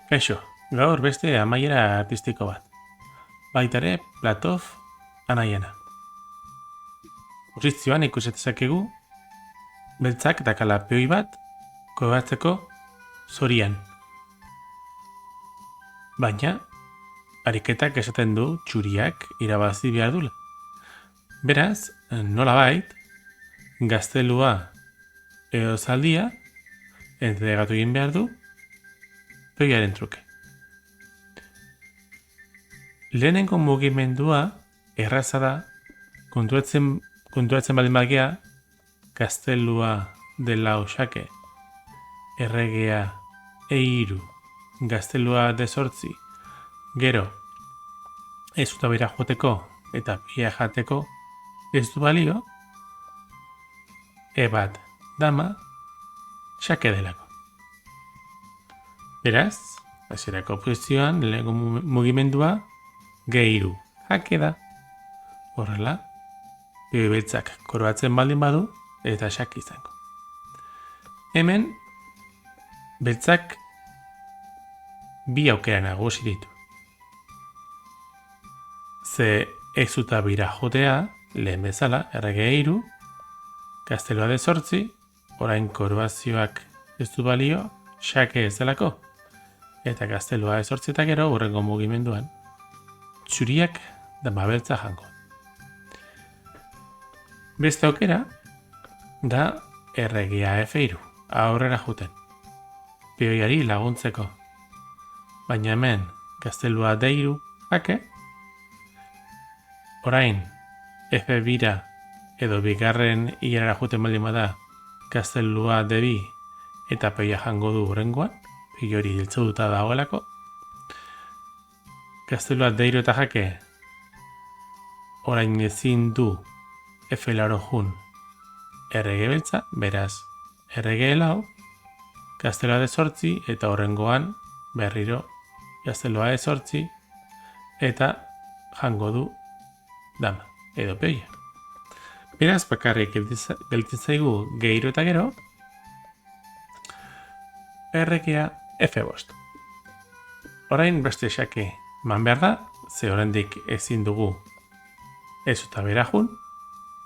Kaixo, gaur beste amaiera artistiko bat. Baitare Platov anaiena. Posizioan ikusetezakegu beltzak dakala peoi bat kobatzeko zorian. Baina, ariketak esaten du txuriak irabazi behar dula. Beraz, nolabait, gaztelua edo zaldia entregatu egin behar du peoiaren truke. Lehenengo mugimendua erraza da konturatzen baldin bagea gaztelua dela osake, erregea eiru, gaztelua de 8, gero ez utabira joteko eta pia jateko ez du balio, bat dama xake delako. Beraz, hasierako posizioan lehenengo mugimendua G3 jake da. Horrela, peoi beltzak koroatzen baldin badu eta xake izango. Hemen, beltzak bi aukera nagusi ditu. Ze ez utabira jotea, lehen bezala, errege 3, gaztelua de 8, orain koroazioak ez du balio, xake ez delako. Eta gaztelua de 8 eta gero, hurrengo mugimenduan, txuriak dama beltza jango. Beste aukera da erregea F3, aurrera juten, peoiari laguntzeko. Baina hemen gaztelua D3 jake, orain F2 edo bigarren hilerara juten baldin bada gaztelua D2 eta peoia jango du hurrengoan, pei hori hiltzuduta dagoelako. Gaztelua D3 eta jake orain ezin du F4 jun errege beltza, beraz errege 4, gaztelua de 8 eta horrengoan berriro gaztelua de 8 eta jango du dama edo peoia. Beraz, bakarrik gelditzen zaigu G3 eta gero erregea F5. Orain beste xake man behar da, ze oraindik ezin dugu ez eta bera jun,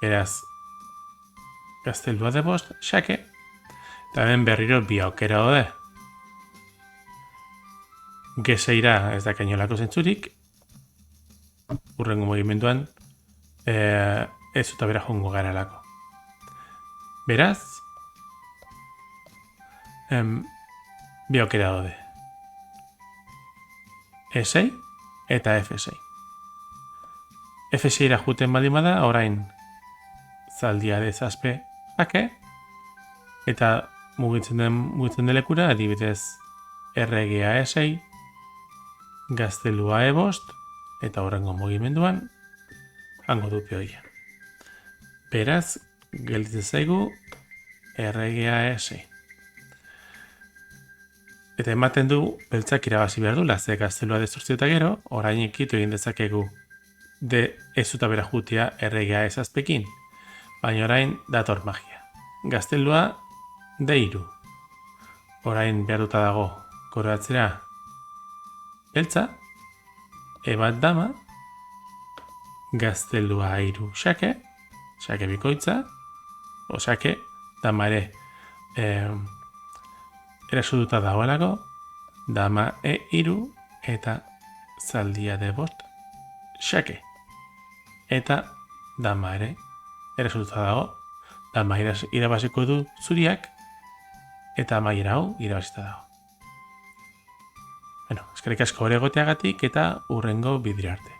beraz gaztelua de 5 xake, eta hemen berriro bi aukera daude. G6 ez da kainolako zentzurik, hurrengo mugimenduan ez eta bera jungo garalako. Beraz, bi aukera daude. E6 eta F6. F6 juten baldin bada, orain zaldia de 7 jake, eta mugitzen den lekura, adibidez erregea E6, gaztelua E5, eta horrengo mugimenduan jango du peoia. Beraz, gelditzen zaigu erregea E6. Eta ematen du beltzak irabazi behar du, ze gaztelua de 8 eta gero, orain ikitu egin dezakegu de ez eta bera jutea erregea E7, baina orain dator magia. Gaztelua D3. Orain behar duta dago koroatzera beltza, bat dama, gaztelua 3 xake, xake bikoitza, o xake, dama ere erasotuta dagoelako, dama E3 eta zaldia de 5 xake. Eta dama ere erasotuta dago, dama irabaziko du zuriak, eta amaiera hau irabazita dago. Eskerrik asko hori egoteagatik eta hurrengo bideo arte.